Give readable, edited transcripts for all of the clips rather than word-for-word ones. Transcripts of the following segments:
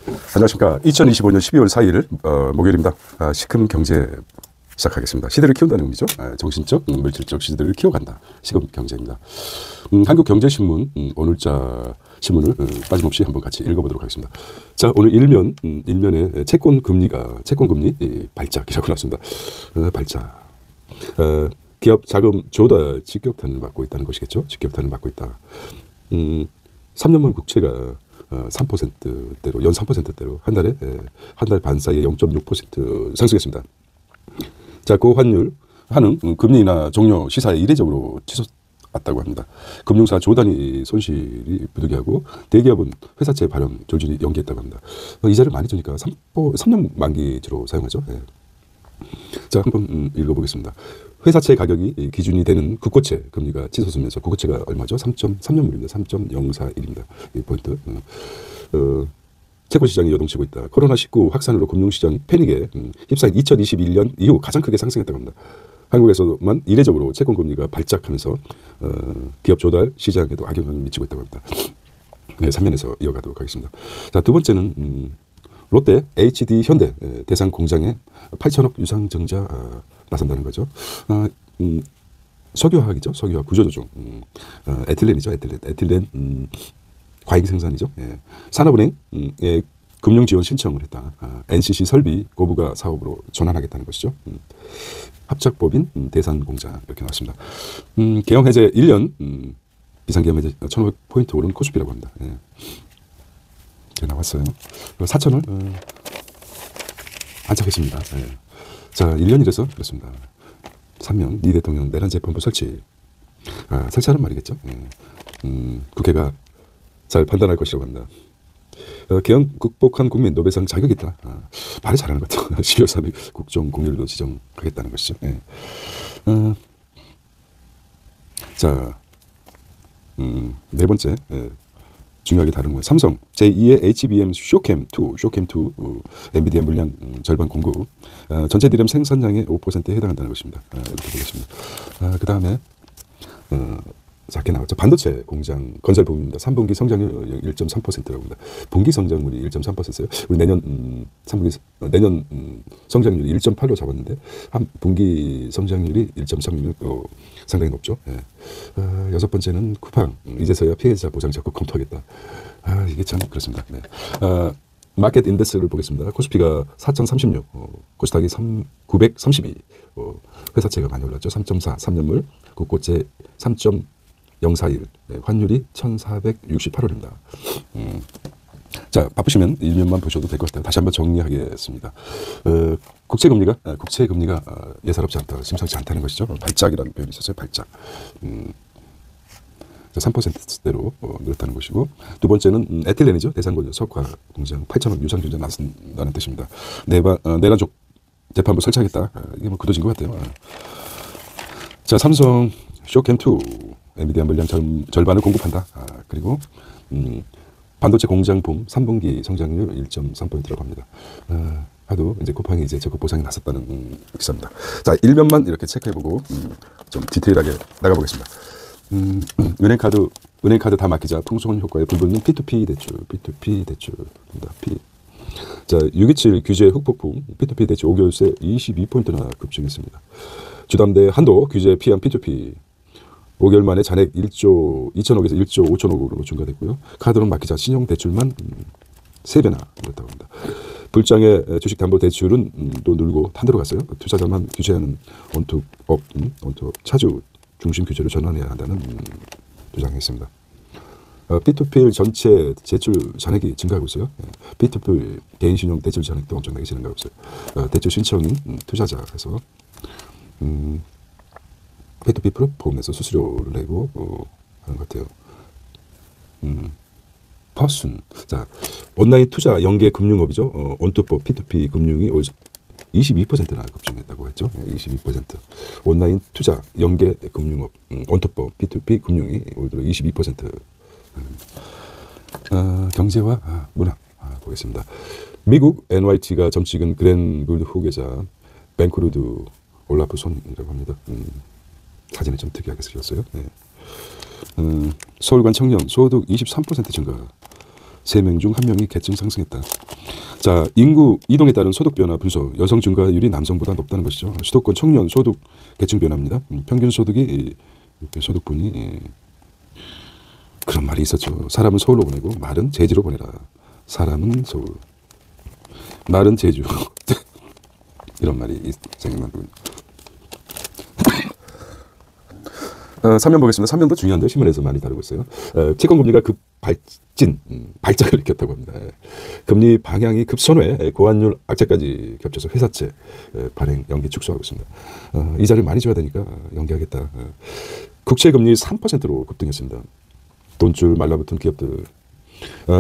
안녕하십니까. 2025년 12월 4일 목요일입니다. 시금 경제 시작하겠습니다. 시대를 키운다는 의미죠. 정신적, 물질적 시대를 키워간다. 시금 경제입니다. 한국경제신문 오늘자 신문을 빠짐없이 한번 같이 읽어보도록 하겠습니다. 자, 오늘 일면에 채권 금리 발작이라고 나왔습니다. 발작. 기업 자금 조달 직격탄을 맞고 있다는 것이겠죠. 직격탄을 맞고 있다. 3년물 국채가 3%대로 연 3%대로 한 달 반 사이에 0.6% 상승했습니다. 자, 고환율 하는 금리나 종료 시사에 이례적으로 치솟았다고 합니다. 금융사 조단위 손실이 부득이하고 대기업은 회사채 발행 조직이 연기했다고 합니다. 이자를 많이 주니까 3년 만기로 사용하죠. 예. 자, 한번 읽어보겠습니다. 회사채 가격이 기준이 되는 국고채 금리가 치솟으면서 국고채가 얼마죠? 3.3년물입니다. 3.041입니다. 이 포인트. 채권시장이 요동치고 있다. 코로나19 확산으로 금융시장 패닉에 휩싸인 2021년 이후 가장 크게 상승했다고 합니다. 한국에서만 이례적으로 채권금리가 발작하면서 기업 조달 시장에도 악영향을 미치고 있다고 합니다. 네, 3면에서 이어가도록 하겠습니다. 자, 두 번째는 롯데, HD, 현대 대상 공장에 8천억 유상증자 나선다는 거죠. 석유화학이죠. 석유화학 구조조정. 에틸렌이죠. 에틸렌 과잉 생산이죠. 예. 산업은행에 금융지원 신청을 했다. NCC 설비 고부가 사업으로 전환하겠다는 것이죠. 합작법인 대산공장 이렇게 나왔습니다. 계엄 해제 1년 비상계엄 해제 1,500포인트 오른 코스피라고 합니다. 예. 이렇게 나왔어요. 4천을 안착했습니다. 예. 자, 1년이라서 그렇습니다. 3년 리 대통령 내란 재판부 설치. 설치하는 말이겠죠. 예. 국회가 잘 판단할 것이라고 합니다. 계엄 극복한 국민 노벨상 자격이 있다. 말을 잘하는 것 같아요. 12월 3일 국정 공휴일로 지정하겠다는 것이죠. 예. 자, 네 번째 중요하게 다른 거예요. 삼성 제2의 HBM 쇼캠2 엔비디아 물량 절반 공급. 전체 DRAM 생산량의 5%에 해당한다는 것입니다. 이렇게 보겠습니다. 그 다음에 작게 나왔죠. 반도체 공장 건설 부분입니다. 3분기 성장률 1.3%라고 합니다. 분기 성장률이 1.3%였어요. 우리 내년 성장률이 1.8로 잡았는데 한 분기 성장률이 1.3이면 상당히 높죠. 예. 여섯 번째는 쿠팡. 이제서야 피해자 보상 적극 검토하겠다. 이게 참 그렇습니다. 네. 마켓 인덱스를 보겠습니다. 코스피가 4,036, 코스닥이 932, 회사채가 많이 올랐죠. 3.4, 3년물, 국고채 3.041, 네, 환율이 1,468원입니다. 자, 바쁘시면 일면만 보셔도 될 것 같아요. 다시 한번 정리하겠습니다. 국채금리가 예사롭지 않다, 심상치 않다는 것이죠. 발작이라는 표현이 있었어요. 발작. 3%대로 늘었다는 것이고, 두 번째는 에틸렌이죠. 대상건조 석화 공장 8천억 유상증자 나선다는 뜻입니다. 내란족 재판부 설치하겠다. 이게 뭐 굳어진 것 같아요. 자, 삼성 쇼캠2 엔비디아 물량 절반을 공급한다. 그리고 반도체 공장 붐 3분기 성장률 1.3%라고 합니다. 하도 이제 쿠팡이 이제 적극 보상이 나섰다는 기사입니다. 자, 일면만 이렇게 체크해보고 좀 디테일하게 나가보겠습니다. 은행카드 다 맡기자 풍선 효과에 불붙는 P2P 대출입니다. 자, 627 규제 흑폭풍 P2P 대출 5개월새 22포인트나 급증했습니다. 주담대 한도 규제 피한 P2P 5개월 만에 잔액 1조 2천억에서 1조 5천억으로 증가됐고요. 카드론 맡기자 신용대출만 3배나 늘었다고 합니다. 불장의 주식담보대출은 또 늘고 탄대로 갔어요. 투자자만 규제하는 원투업 차주 중심 규제로 전환해야 한다는 주장이 있습니다. P2P 전체 대출 잔액이 증가하고 있어요. P2P 개인신용 대출 잔액도 엄청나게 증가하고 있어요. 대출 신청인 투자자에서 P2P 플랫폼에서 수수료를 내고 하는 것 같아요. 퍼슨. 자, 온라인 투자 연계 금융업이죠. 원투법 P2P 금융이 22%나 급증했다고 했죠. 22%. 온라인 투자 연계 금융업 원투법 P2P 금융이 올 들어 22%. 경제와 문화 보겠습니다. 미국 NYT가 점찍은 그랜 불드 후계자 뱅크루드 올라프 손이라고 합니다. 사진이 좀 특이하게 쓰셨어요. 네. 서울관 청년 소득 23% 증가. 3명 중 1명이 계층 상승했다. 자, 인구 이동에 따른 소득 변화 분석. 여성 증가율이 남성보다 높다는 것이죠. 수도권 청년 소득 계층 변화입니다. 평균 소득이 소득분이 그런 말이 있었죠. 사람은 서울로 보내고 말은 제주로 보내라. 사람은 서울, 말은 제주. 이런 말이 생각나군요. 3년 보겠습니다. 3년도 중요한데 신문에서 많이 다루고 있어요. 채권금리가 발작을 일으켰다고 합니다. 금리 방향이 급선회, 고환율 악재까지 겹쳐서 회사채 발행 연기 축소하고 있습니다. 이자를 많이 줘야 되니까 연기하겠다. 국채금리 3%로 급등했습니다. 돈줄 말라붙은 기업들.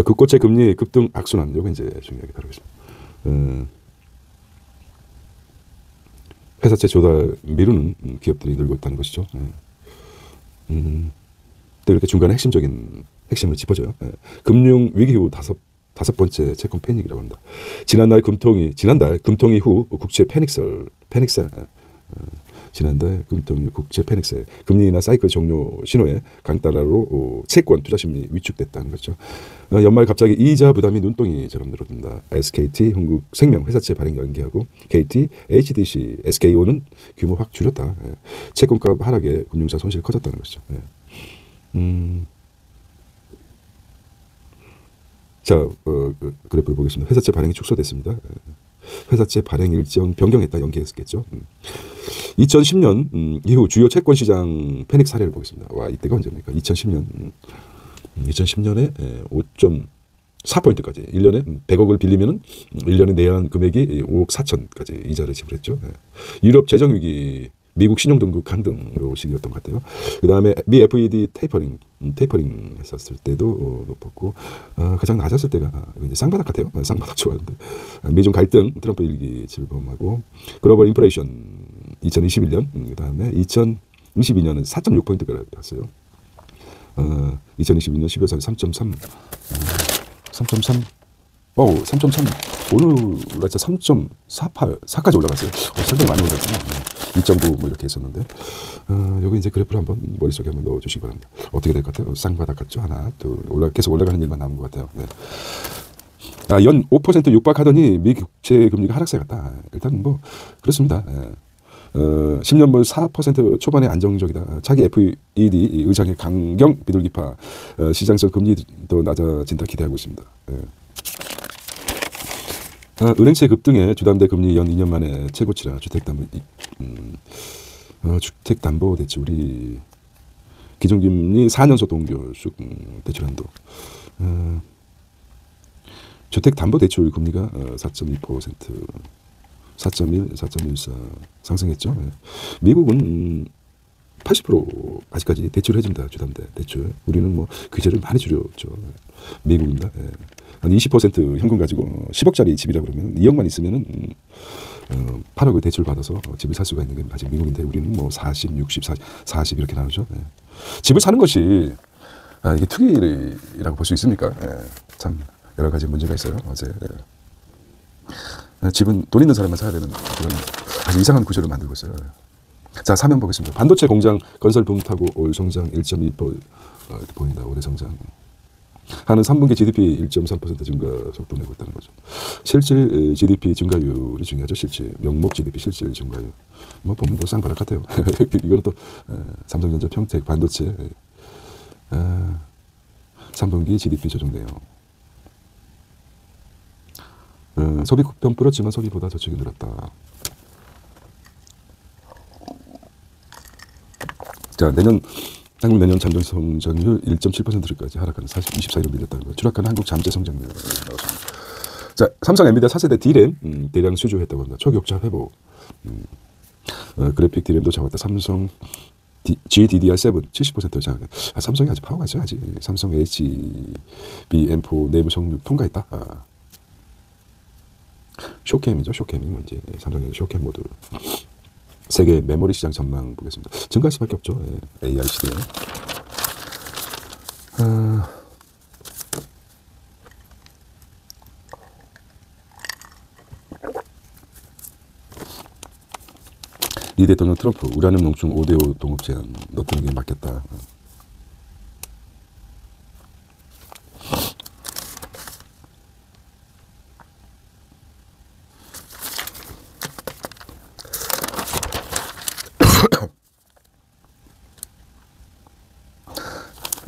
국고채 금리 급등 악순환. 이거 이제 중요하게 다루겠습니다. 회사채 조달 미루는 기업들이 늘고 있다는 것이죠. 또 이렇게 중간에 핵심을 짚어줘요. 금융 위기 후 다섯 번째 채권 패닉이라고 합니다. 지난달 금통위 후 국채 패닉셀. 지난달 금통위 국채 패닉셀. 금리나 사이클 종료 신호에 강달러로 채권 투자 심리 위축됐다는 거죠. 연말 갑자기 이자 부담이 눈덩이처럼 늘어납니다. SKT, 흥국생명 회사채 발행 연기하고 KT, HDC, SKO는 규모 확 줄였다. 채권값 하락에 금융사 손실이 커졌다는 것이죠. 자, 그래프를 보겠습니다. 회사채 발행이 축소됐습니다. 회사채 발행 일정 변경했다, 연기했겠죠. 2010년 이후 주요 채권 시장 패닉 사례를 보겠습니다. 와, 이때가 언제입니까? 2010년에 5.4%까지 1년에 100억을 빌리면 1년에 내야 하는 금액이 5억 4천까지 이자를 지불했죠. 유럽 재정위기, 미국 신용등급 강등으로 시기였던 것 같아요. 그 다음에 미 FED 테이퍼링 했었을 때도 높았고, 가장 낮았을 때가 이제 쌍바닥 같아요. 쌍바닥 좋아하는데. 미중 갈등, 트럼프 일기 질범하고, 글로벌 인플레이션 2021년, 그 다음에 2022년은 4.6%가 갔어요. 2022년 12월 4일 3.3. 오늘 날짜 3.4까지 올라갔어요. 상당히 많이 올랐잖아요. 2.9 뭐 이렇게 했었는데, 여기 이제 그래프를 한번 머릿속에 한번 넣어주시기 바랍니다. 어떻게 될 것 같아요? 쌍바닥 같죠? 하나, 둘, 계속 올라가는 일만 남은 것 같아요. 네. 연 5% 육박하더니 미 국채 금리가 하락세 같다. 일단 뭐 그렇습니다. 10년물 4% 초반에 안정적이다. 차기 FED 의장의 강경 비둘기파, 시장성 금리도 낮아진다 기대하고 있습니다. 은행채 급등에 주담대 금리 연 2년 만에 최고치라 주택담보대출이 기준금리 4년소 동결 대출한도. 주택담보대출 금리가 4.2%, 4.1, 4.14 상승했죠. 미국은 80% 아직까지 대출을 해준다. 주담대 대출. 우리는 뭐 규제를 많이 줄였죠. 미국입니다. 한 20% 현금 가지고 10억짜리 집이라 그러면 2억만 있으면은 8억을 대출 받아서 집을 살 수가 있는 게 아직 미국인데, 우리는 뭐 40, 60, 40 이렇게 나오죠. 집을 사는 것이 이게 투기라고 볼 수 있습니까? 참 여러 가지 문제가 있어요. 어제 집은 돈 있는 사람만 사야 되는 그런 아주 이상한 구조를 만들고 있어요. 자, 사면 보겠습니다. 반도체 공장 건설 붐 타고 올 성장 1.1% 보인다. 올해 성장. 하는 3분기 GDP 1.3% 증가 속도 내고 있다는 거죠. 실질 GDP 증가율이 중요하죠. 실질 명목 GDP 실질 증가율. 뭐 보면 또 쌍바닥 같아요. 이거는 또 삼성전자, 평택, 반도체 3분기 GDP 조정돼요. 소비 쿠폰 뿌렸지만 소비보다 저축이 늘었다. 자, 한국 내년 잠정 성장률 1.7%까지 하락하는 24일을 밀렸다는 거예요. 추락하는 한국 잠재 성장률 나왔습니다. 자, 삼성 엔비디아 4세대 D램 대량 수주했다고 합니다. 초격차 회복. 그래픽 D램도 잡았다. 삼성 GDDR7 70% 장악. 삼성이 아직 파워가 있어요. 아직 삼성 HBM4 내부 성능 통과했다. 쇼캠이죠. 쇼캠이 문제. 삼성의 쇼캠 모드. 세계 메모리 시장 전망 보겠습니다. 증가할 수밖에 없죠. AI 시대에. 리 대통령 트럼프 우라늄 농축 5대5 동업 제한 넣던 게 맞겠다.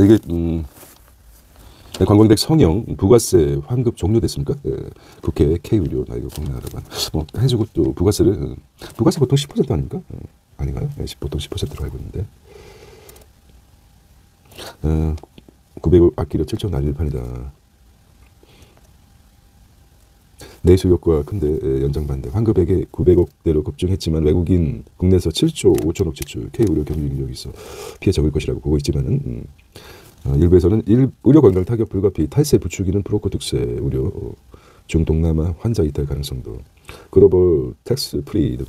이게 관광객 성형 부가세 환급 종료됐습니까? 예, 국회 K의료 나 이거 공개하라고 뭐 해주고 또 부가세를 부가세 보통 10% 아닙니까? 아닌가요? 예, 보통 10%로 알고 있는데 900억 아끼려 7조 날릴 판이다. 내수 효과 큰데 연장반대. 환급액에 900억대로 급증했지만 외국인 국내에서 7조 5천억 지출 K의료 경쟁력이 있어 피해 적을 것이라고 보고 있지만은 일부에서는 의료 건강 타격 불가피 탈세 부추기는 브로커 득세 우려 중동남아 환자 이탈 가능성도 글로벌 텍스 프리 등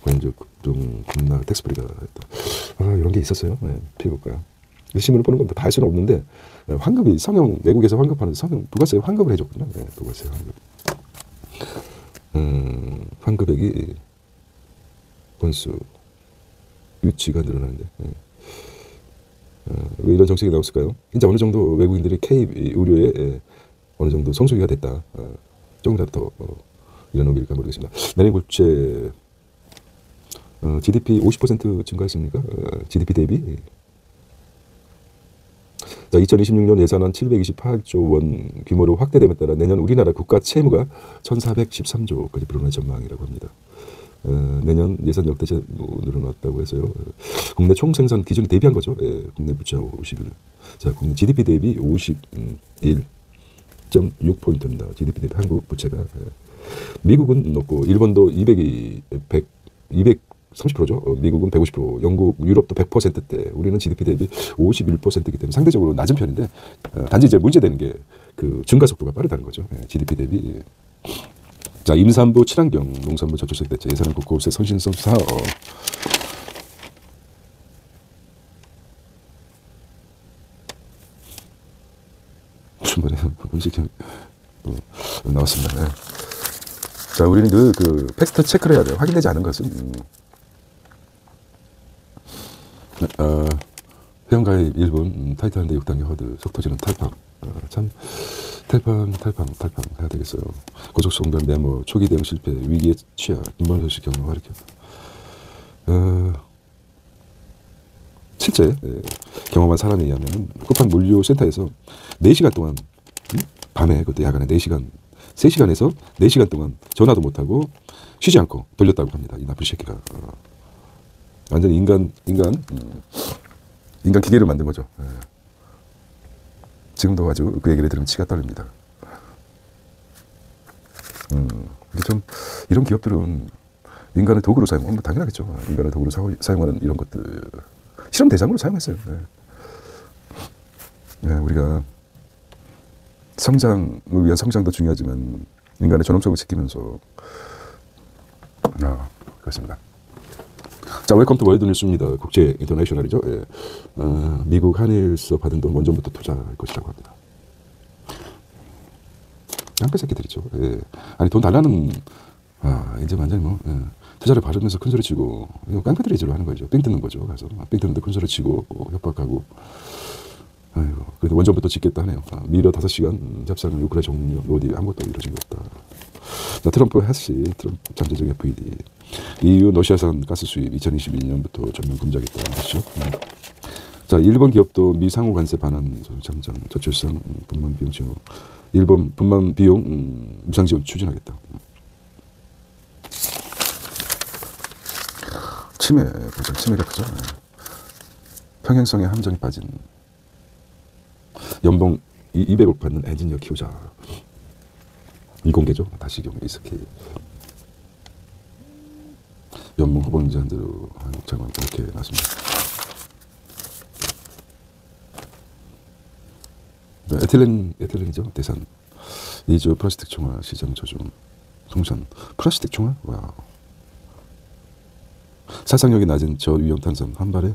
관적 급등 급락 텍스 프리가 했다. 이런 게 있었어요. 네, 피해볼까요? 신문을 보는 건 다 할 수는 없는데 환급이 성형 외국에서 환급하는 성형 부가세 환급을 해줬거든요. 네, 부가세 환급. 환급액이 건수 유치가 늘어나는데 왜 이런 정책이 나왔을까요? 이제 어느 정도 외국인들이 K 의료에 어느 정도 성숙이가 됐다. 조금 더 이런 의미일까 모르겠습니다. 내년 국채 GDP 50% 증가했습니까? GDP 대비. 자, 2026년 예산안 728조 원 규모로 확대됨에 따라 내년 우리나라 국가 채무가 1,413조까지 불어날 전망이라고 합니다. 내년 예산 역대제 늘어났다고 해서요. 국내 총생산 기준에 대비한 거죠. 국내 부채 51. 자, 국내 GDP 대비 51.6포인트입니다. GDP 대비 한국 부채가. 미국은 높고 일본도 230%죠. 미국은 150%, 영국, 유럽도 100%대. 우리는 GDP 대비 51%이기 때문에 상대적으로 낮은 편인데 단지 이제 문제되는 게 그 증가 속도가 빠르다는 거죠. GDP 대비. 자, 임산부 친환경 농산부 저출생 대책 예산은 곳곳에 선신성 사업. 중간에 음식 나왔습니다. 네. 자, 우리는 그 팩트 체크를 해야 돼요. 확인되지 않은 것은 회원가입 1분 타이트한데 6단계 허드 속 터지는 탈팡. 참 탈팡 해야 되겠어요. 고속성단 메모 초기 대응 실패 위기에 취하 인번 소식 경로 가르쳐. 실제 경험한 사람에 의하면 쿠팡 물류센터에서 4시간 동안 밤에 그것도 야간에 4시간 3시간에서 4시간 동안 전화도 못하고 쉬지 않고 돌렸다고 합니다. 이 나쁜 새끼가. 완전히 인간 기계를 만든 거죠. 지금도 아주 그 얘기를 들으면 치가 떨립니다. 좀 이런 기업들은 인간을 도구로 사용하면 당연하겠죠. 인간을 도구로 사용하는 이런 것들 실험 대상으로 사용했어요. 우리가 성장을 위한 성장도 중요하지만 인간의 존엄성을 지키면서 그렇습니다. 자, 웰컴 투 월드 뉴스입니다. 국제 인터내셔널이죠. 미국 한일서 받은 돈 원전부터 투자할 것이라고 합니다. 깡패 새끼들이죠. 아니 돈 달라는 이제 완전히 투자를 받으면서 큰 소리 치고 이거 깡패들이 지로 하는 거죠. 뺑 뜯는 거죠. 그래서 뺑 뜯는데 큰 소리 치고 협박하고. 아이고, 그래도 원전부터 짓겠다 하네요. 미러 5시간 협상 우크라이나 종료 로디 아무것도 이루어진 게 없다. 자, 트럼프 해시 트럼프 잠재적 FED EU 러시아산 가스 수입 2022년부터 전면 금지하겠다는 것이죠. 자, 일본 기업도 미 상호 관세 반환 잠정 저출산 분만 비용 지원 일본 분만 비용 무상 지원 추진하겠다. 치매가 크죠. 평행성의 함정이 빠진 연봉 200억 받는 엔지니어 키우자. 이공계죠. 다시경 이스케 연봉 후보 인재한대로 한국 장관 이렇게 나왔습니다. 에틸렌이죠. 대산 2주 플라스틱 총알 시장 조정 송산 플라스틱 총알? 와우. 살상력이 낮은 저위험탄산 한 발에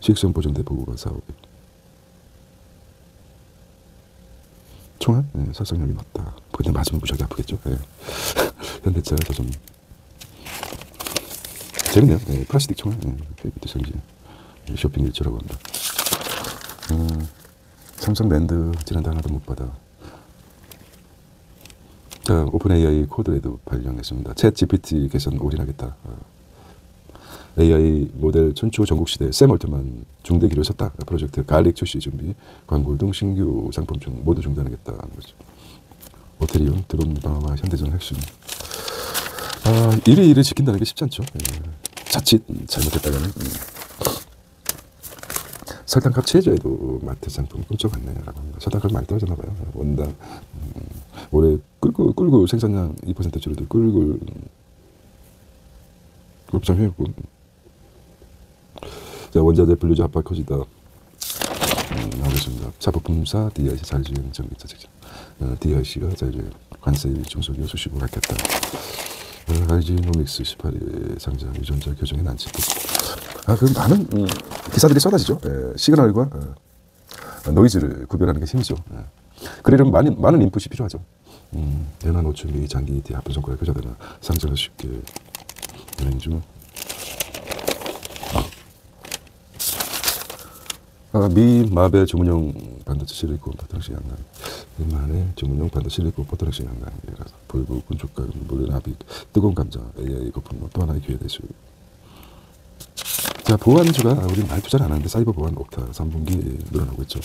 수익성 보존대 보고가 사업에 총알? 살상력이 낮다. 근데 맞으면 무지하게 아프겠죠. 현대차 조선 재밌네요. 플라스틱 총알 KBT 성지 쇼핑 일주라고 합니다. 삼성랜드 지난달 하나도 못 받아. 자, 오픈 AI 코드레드 발령했습니다. 챗 GPT 개선 올인하겠다. AI 모델 천초 전국시대 샘 얼트만 중대 기로 섰다. 프로젝트 갈릭 출시 준비, 광고 등 신규 상품 중 모두 중단하겠다는 거죠. 오테리온, 드론바와 현대전 핵심. 일을 지킨다는 게 쉽지 않죠. 자칫 잘못했다가는 설탕값 최저에도 마트 상품 끔찍하네라고 합니다. 설탕값 많이 떨어졌나 봐요. 원당 올해 끌고 생산량 2% 줄어들 끌고 급상했고. 자, 원자재 분류자 압박 커지다. 나오겠습니다. 사부품사 DIC 자율주행 전기차 직접. DIC가 자율주행 관세 중소기업 수시고 갖겠다. IG노믹스 18일 상장 유전자 교정의 난치도. 그럼 많은 기사들이 쏟아지죠. 시그널과 노이즈를 구별하는 게 힘이죠. 그러려면 많은 인풋이 필요하죠. 연한 노출미 장기 뒤 아픈 손가락 교차되나 상장을 쉽게 진행 중. 미 마벨 주문용 반도체 실리콘 포토렉시 양강. 미만의 주문용 반도체 실리콘 포토렉시 양강이라서 불구 군축감 물론 합의 뜨거운 감자 AI 거품 또 하나의 기회 대수. 자, 보안주가 우리 많이 투자를 안 하는데 사이버 보안 옥타 3분기 늘어나고 있죠.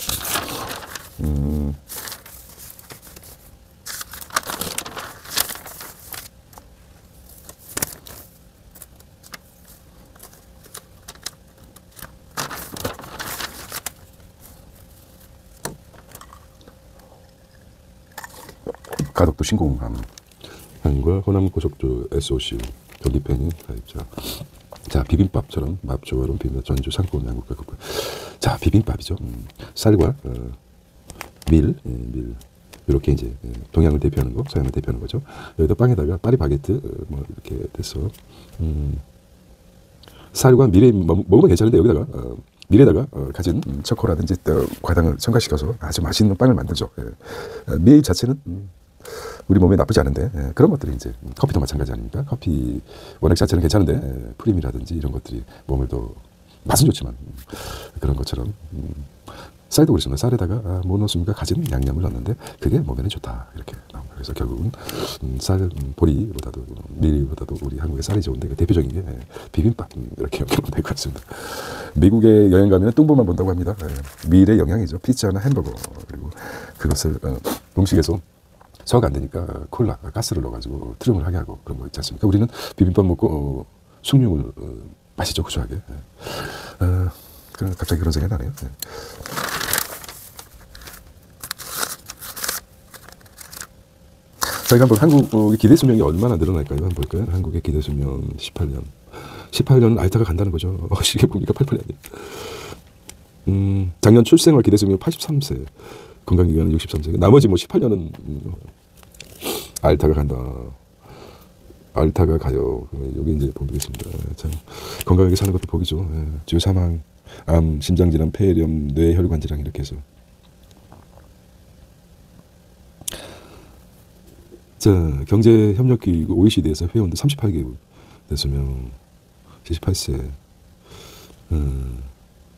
가덕도 신공항 항과 호남 고속도로 SOC 전기팬이 가입자. 자, 비빔밥처럼 맛조화로운 비빔밥 전주 상권 양국과 국밥. 자, 비빔밥이죠. 쌀과 밀 이렇게 이제 동양을 대표하는 거, 서양을 대표하는 거죠. 여기다 빵에다가 파리바게트 뭐 이렇게 돼서 쌀과 밀에 먹으면 괜찮은데 여기다가 밀에다가 가진 초코라든지 과당을 첨가시켜서 아주 맛있는 빵을 만들죠. 밀 자체는 우리 몸에 나쁘지 않은데 그런 것들이 이제 커피도 마찬가지 아닙니까? 커피 원액 자체는 괜찮은데 프림이라든지 이런 것들이 몸을 더 맛은 좋지만 그런 것처럼 쌀도 그렇습니다. 쌀에다가 뭐 넣습니까? 가진 양념을 넣는데 그게 몸에는 좋다 이렇게 나옵니다. 그래서 결국은 쌀 보리보다도 밀보다도 우리 한국의 쌀이 좋은데 그 대표적인 게 비빔밥 이렇게 연결하면 될 것 같습니다. 미국에 여행 가면 뚱보만 본다고 합니다. 밀의 영양이죠. 피자나 햄버거 그리고 그것을 음식에서 소화가 안 되니까 콜라, 가스를 넣어가지고 트름을 하게 하고 그런 거 있지 않습니까? 우리는 비빔밥 먹고 숭늉을 마시죠, 구수하게. 갑자기 그런 생각이 나네요. 저희가 한번 한국의 기대 수명이 얼마나 늘어날까요? 한번 볼까요? 한국의 기대 수명 18년. 18년 알타가 간다는 거죠. 시계 보니까 88년이에요. 작년 출생월 기대 수명 83세. 건강기간은 63세. 나머지 뭐 18년은 알타가 간다. 알타가 가요. 여기 이제 보겠습니다. 참 건강하게 사는 것도 복이죠. 주요 사망, 암, 심장질환, 폐렴, 뇌혈관 질환 이렇게 해서. 자, 경제협력기구 OECD에서 회원도 38개국 됐으면 78세.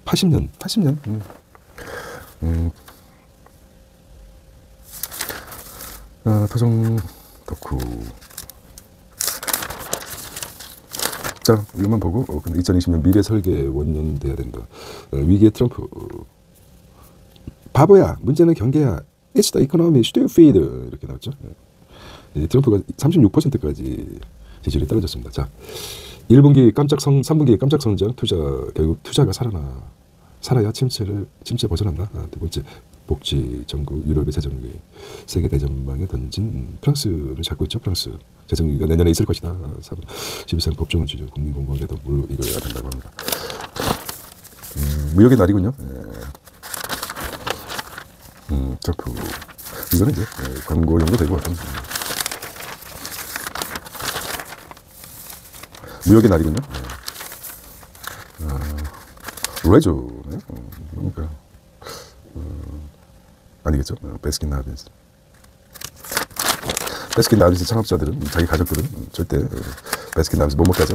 80년. 토종 덕후. 자, 이것만 보고 근데 2020년 미래 설계 원년 돼야 된다. 위기의 트럼프. 바보야. 문제는 경계야. It's the economy, stupid. 이렇게 나왔죠. 트럼프가 36%까지 지지율이 떨어졌습니다. 자, 1분기 3분기 깜짝 성장 투자, 결국 투자가 살아야 침체 벗어난다. 두 번째, 복지, 전국, 유럽의 재정위, 세계 대전망에 던진 프랑스를 잡고 있죠. 프랑스 재정위가 내년에 있을 것이다. 12상 법정을 주죠. 국민공무원에도 물 이거야 된다고 합니다. 무역의 날이군요. 트럼프 이거는 이제 광고용도 되고 어떤 무역의 날이군요. 레조 그러니까 아니겠죠. 베스킨라빈스 창업자들은 자기 가족들은 절대 베스킨라빈스 못 먹게 하죠.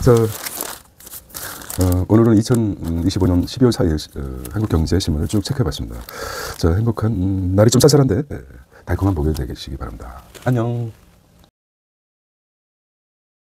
자, 오늘은 2025년 12월 4일 한국경제신문을 쭉 체크해봤습니다. 자, 행복한 날이 좀 쌀쌀한데 달콤한 목요일 되시기 바랍니다. 안녕.